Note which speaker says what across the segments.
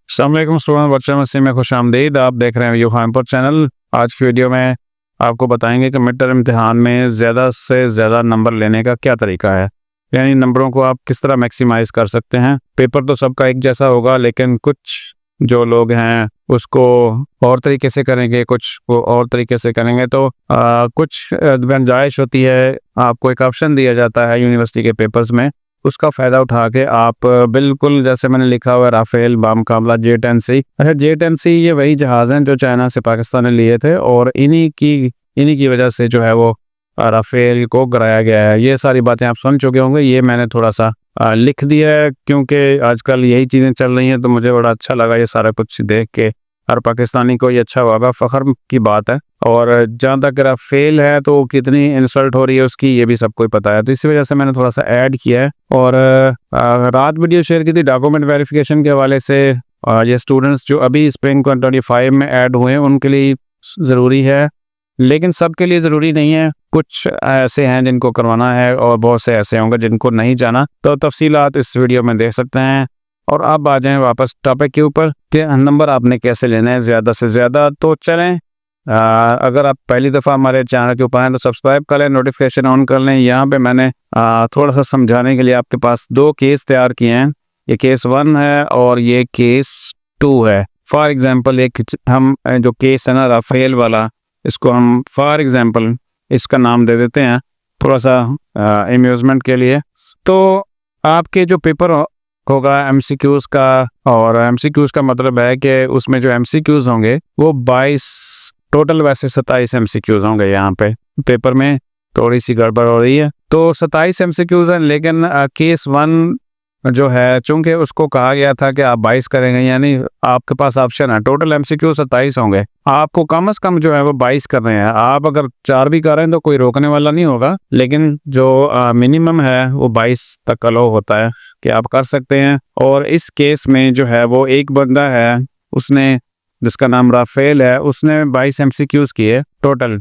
Speaker 1: अस्सलाम वालेकुम स्टूडेंट, बच्चे मसीह में खुश आमदीद। आप देख रहे हैं यू खानपुर चैनल। आज की वीडियो में आपको बताएंगे कि मिड टर्म इम्तिहान में ज़्यादा से ज़्यादा नंबर लेने का क्या तरीका है, यानी नंबरों को आप किस तरह मैक्सिमाइज़ कर सकते हैं। पेपर तो सबका एक जैसा होगा, लेकिन कुछ जो लोग हैं उसको और तरीके से करेंगे, कुछ वो और तरीके से करेंगे। तो कुछ गुंजाइश होती है, आपको एक ऑप्शन दिया जाता है यूनिवर्सिटी के पेपर्स में, उसका फ़ायदा उठा के आप बिल्कुल जैसे मैंने लिखा हुआ है राफेल बामुकाबला J-10C। अच्छा, J-10C ये वही जहाज़ हैं जो चाइना से पाकिस्तान ने लिए थे, और इन्हीं की वजह से जो है वो राफेल को गिराया गया है। ये सारी बातें आप सुन चुके होंगे, ये मैंने थोड़ा सा लिख दिया है क्योंकि आजकल यही चीज़ें चल रही हैं, तो मुझे बड़ा अच्छा लगा ये सारा कुछ देख के। हर पाकिस्तानी को ये अच्छा होगा, फ़ख्र की बात है। और जहाँ तक राफेल है तो कितनी इंसल्ट हो रही है उसकी, ये भी सबको ही पता है, तो इसी वजह से मैंने थोड़ा सा ऐड किया है। और रात वीडियो शेयर की थी डॉक्यूमेंट वेरिफिकेशन के हवाले से। ये स्टूडेंट्स जो अभी स्प्रिंग 25 में ऐड हुए हैं उनके लिए ज़रूरी है, लेकिन सबके लिए ज़रूरी नहीं है। कुछ ऐसे हैं जिनको करवाना है और बहुत से ऐसे होंगे जिनको नहीं जाना, तो तफसीलात इस वीडियो में देख सकते हैं। और अब आ जाएं वापस टॉपिक के ऊपर कि नंबर आपने कैसे लेने हैं ज़्यादा से ज़्यादा। तो चलें, अगर आप पहली दफ़ा हमारे चैनल के ऊपर हैं तो सब्सक्राइब कर लें, नोटिफिकेशन ऑन कर लें। यहाँ पे मैंने थोड़ा सा समझाने के लिए आपके पास दो केस तैयार किए हैं। ये केस 1 है और ये केस 2 है। फॉर एग्ज़ाम्पल एक हम जो केस है ना राफेल वाला, इसको हम फॉर एग्ज़ाम्पल इसका नाम दे देते हैं थोड़ा सा एम्यूज़मेंट के लिए। तो आपके जो पेपर होगा MCQs का, और MCQs का मतलब है कि उसमें जो MCQs होंगे वो 22, टोटल वैसे 27 MCQs होंगे। यहाँ पे पेपर में थोड़ी सी गड़बड़ हो रही है, तो 27 MCQs हैं, लेकिन केस 1 जो है चूंकि उसको कहा गया था कि आप 22 करेंगे, यानी आपके पास ऑप्शन है टोटल MCQ 27 होंगे, आपको कम से कम जो है वो 22 करने हैं। आप अगर 4 भी कर रहे हैं तो कोई रोकने वाला नहीं होगा, लेकिन जो मिनिमम है वो 22 तक अलाउ होता है कि आप कर सकते हैं। और इस केस में जो है वो एक बंदा है, उसने जिसका नाम राफेल है, उसने 22 MCQs किए टोटल,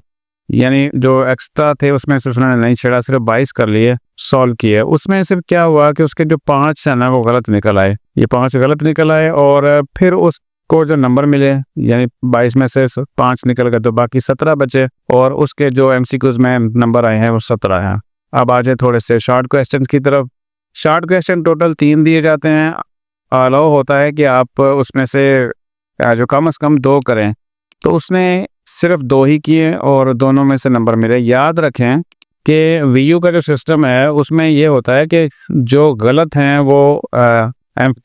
Speaker 1: यानी जो एक्स्ट्रा थे उसमें से उसने नहीं छेड़ा, सिर्फ 22 कर लिए, सॉल्व किए। उसमें सिर्फ क्या हुआ कि उसके जो 5 है ना वो गलत निकल आए, ये 5 गलत निकल आए, और फिर उसको जो नंबर मिले यानी 22 में से 5 निकल गए तो बाकी 17 बचे, और उसके जो MCQs में नंबर आए हैं वो 17 हैं। अब आ जाए थोड़े से शॉर्ट क्वेश्चन की तरफ। शॉर्ट क्वेश्चन टोटल 3 दिए जाते हैं, अलाउ होता है कि आप उसमें से जो कम से कम 2 करें, तो उसने सिर्फ 2 ही किए और दोनों में से नंबर मिले। याद रखें कि VU का जो सिस्टम है उसमें ये होता है कि जो गलत हैं वो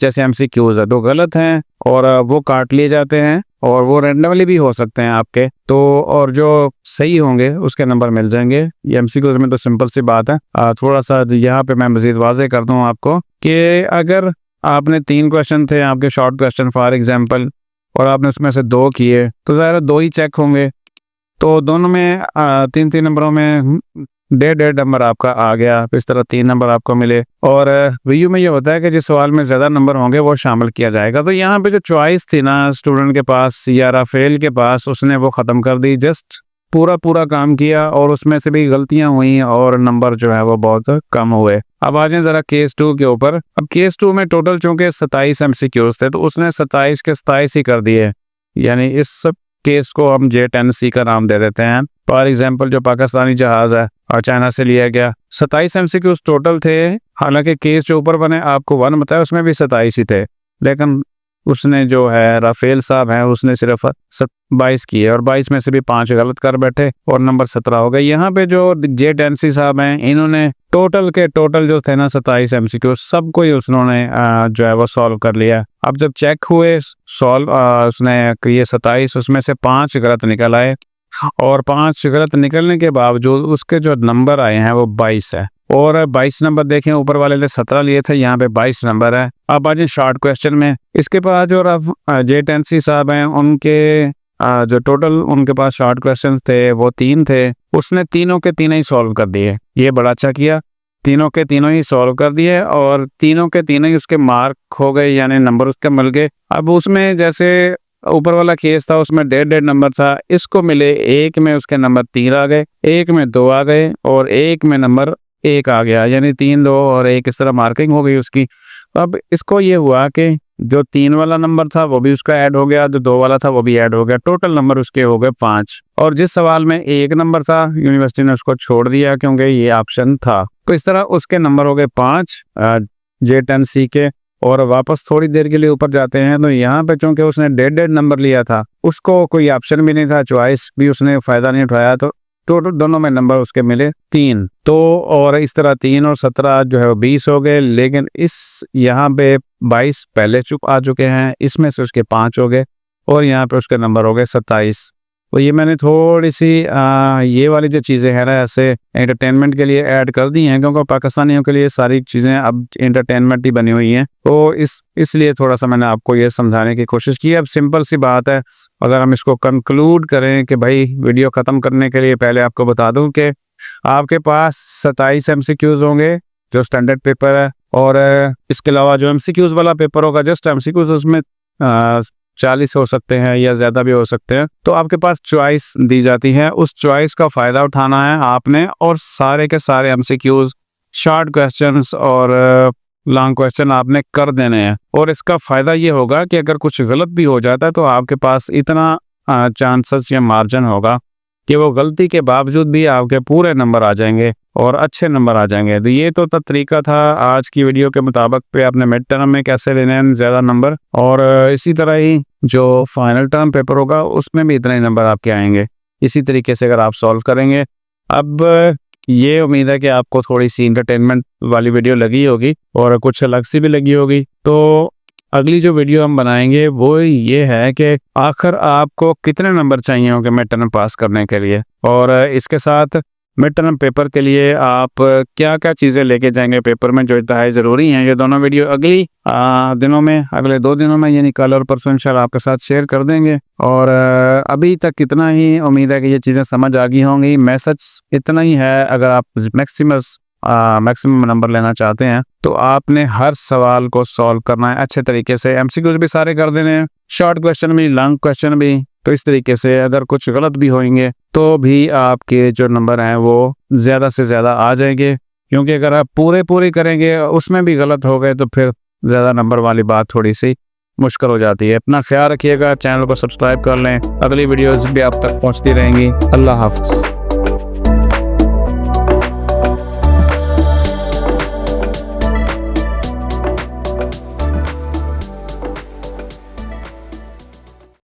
Speaker 1: जैसे MCQs है, 2 गलत हैं और वो काट लिए जाते हैं, और वो रैंडमली भी हो सकते हैं आपके, तो और जो सही होंगे उसके नंबर मिल जाएंगे। ये MCQs में तो सिंपल सी बात है। थोड़ा सा यहाँ पे मैं मज़ीद वाज़ेह कर दूँ आपको कि अगर आपने 3 क्वेश्चन थे आपके शॉर्ट क्वेश्चन फॉर एग्जाम्पल, और आपने उसमें से 2 किए, तो ज़ाहिर 2 ही चेक होंगे, तो दोनों में 3 नंबरों में 1.5 नंबर आपका आ गया, इस तरह 3 नंबर आपको मिले। और VU में ये होता है कि जिस सवाल में ज़्यादा नंबर होंगे वो शामिल किया जाएगा। तो यहाँ पे जो चॉइस थी ना स्टूडेंट के पास या राफेल के पास, उसने वो ख़त्म कर दी, जस्ट पूरा काम किया, और उसमें से भी गलतियाँ हुई और नंबर जो है वो बहुत कम हुए। अब आ जाए ज़रा केस 2 के ऊपर। अब केस 2 में टोटल चूँकि 27 MCQs थे, तो उसने 27 के 27 ही कर दिए, यानी इस सब केस को हम J-10C का नाम दे देते हैं। फॉर एग्जाम्पल जो पाकिस्तानी जहाज़ है और चाइना से लिया गया, 27 MCQs टोटल थे। हालांकि केस जो ऊपर बने आपको 1 बताया उसमें भी 27 ही थे, लेकिन उसने जो है राफेल साहब हैं उसने सिर्फ 22 किए, और 22 में से भी 5 गलत कर बैठे और नंबर 17 हो गए। यहाँ पे जो J-10C साहब हैं, इन्होंने टोटल के टोटल जो थे ना 27 MCQ सबको ही उन्होंने जो है वो सॉल्व कर लिया। अब जब चेक हुए सॉल्व, उसने ये 27 उसमें से 5 गलत निकल आए, और 5 गलत निकलने के बावजूद उसके जो नंबर आए हैं वो 22 है। और 22 नंबर देखें, ऊपर वाले ने 17 लिए थे, यहाँ पे 22 नंबर है। अब आज शॉर्ट क्वेश्चन में इसके पास जो J-10C साहब हैं, उनके जो टोटल उनके पास शॉर्ट क्वेश्चन थे वो 3 थे, उसने तीनों के तीनों ही सॉल्व कर दिए। ये बड़ा अच्छा किया, तीनों के तीनों ही सॉल्व कर दिए, और तीनों के तीनों ही उसके मार्क हो गए, यानी नंबर उसके मिल गए। अब उसमें जैसे ऊपर वाला केस था उसमें 1.5 नंबर था, इसको मिले, एक में उसके नंबर 3 आ गए, एक में 2 आ गए, और एक में नंबर 1 आ गया, यानी 3 2 और 1 इस तरह मार्किंग हो गई उसकी। अब इसको ये हुआ कि जो 3 वाला नंबर था वो भी उसका ऐड हो गया, जो 2 वाला था वो भी ऐड हो गया, टोटल नंबर उसके हो गए 5। और जिस सवाल में 1 नंबर था यूनिवर्सिटी ने उसको छोड़ दिया क्योंकि ये ऑप्शन था, तो इस तरह उसके नंबर हो गए 5 J10C के। और वापस थोड़ी देर के लिए ऊपर जाते हैं तो यहाँ पे चूंकि उसने 1.5 नंबर लिया था, उसको कोई ऑप्शन भी नहीं था, चॉइस भी उसने फायदा नहीं उठाया, तो टोटल दोनों में नंबर उसके मिले 3। तो और इस तरह 3 और 17 जो है वो 20 हो गए, लेकिन इस यहाँ पे 22 पहले चुप आ चुके हैं, इसमें से उसके 5 हो गए और यहाँ पे उसके नंबर हो गए 27। तो ये मैंने थोड़ी सी ये वाली जो चीज़ें हैं ना ऐसे एंटरटेनमेंट के लिए ऐड कर दी हैं, क्योंकि पाकिस्तानियों के लिए सारी चीज़ें अब एंटरटेनमेंट ही बनी हुई हैं। तो इसलिए थोड़ा सा मैंने आपको ये समझाने की कोशिश की। अब सिंपल सी बात है, अगर हम इसको कंक्लूड करें कि भाई वीडियो ख़त्म करने के लिए पहले आपको बता दूं कि आपके पास 27 MCQs होंगे जो स्टैंडर्ड पेपर है, और इसके अलावा जो MCQs वाला पेपर होगा जस्ट MCQs उसमें 40 हो सकते हैं या ज़्यादा भी हो सकते हैं। तो आपके पास चॉइस दी जाती है, उस चॉइस का फ़ायदा उठाना है आपने, और सारे के सारे MCQs, शॉर्ट क्वेश्चंस और लॉन्ग क्वेश्चन आपने कर देने हैं। और इसका फ़ायदा ये होगा कि अगर कुछ गलत भी हो जाता है तो आपके पास इतना चांसेस या मार्जिन होगा कि वो गलती के बावजूद भी आपके पूरे नंबर आ जाएंगे और अच्छे नंबर आ जाएंगे। तो ये तो तरीका था आज की वीडियो के मुताबिक पे आपने मिड टर्म में कैसे लेने हैं ज़्यादा नंबर, और इसी तरह ही जो फाइनल टर्म पेपर होगा उसमें भी इतने नंबर आपके आएंगे। इसी तरीके से अगर आप सॉल्व करेंगे। अब ये उम्मीद है कि आपको थोड़ी सी इंटरटेनमेंट वाली वीडियो लगी होगी और कुछ अलग सी भी लगी होगी। तो अगली जो वीडियो हम बनाएंगे वो ये है कि आखिर आपको कितने नंबर चाहिए होंगे मिड टर्म पास करने के लिए, और इसके साथ मिड टर्म पेपर के लिए आप क्या क्या चीज़ें लेके जाएंगे पेपर में जो इंतहाई ज़रूरी हैं। ये दोनों वीडियो अगले 2 दिनों में यानी कल और परसों इंशाल्लाह आपके साथ शेयर कर देंगे। और अभी तक इतना ही, उम्मीद है कि ये चीज़ें समझ आ गई होंगी। मैसेज इतना ही है, अगर आप मैक्सिमम नंबर लेना चाहते हैं तो आपने हर सवाल को सॉल्व करना है अच्छे तरीके से। MCQs भी सारे कर देने हैं, शॉर्ट क्वेश्चन भी, लॉन्ग क्वेश्चन भी। तो इस तरीके से अगर कुछ गलत भी होंगे तो भी आपके जो नंबर हैं वो ज़्यादा से ज़्यादा आ जाएंगे, क्योंकि अगर आप पूरे करेंगे उसमें भी गलत हो गए तो फिर ज़्यादा नंबर वाली बात थोड़ी सी मुश्किल हो जाती है। अपना ख्याल रखिएगा, चैनल को सब्सक्राइब कर लें, अगली वीडियोज़ भी आप तक पहुँचती रहेंगी। अल्लाह हाफ़िज़।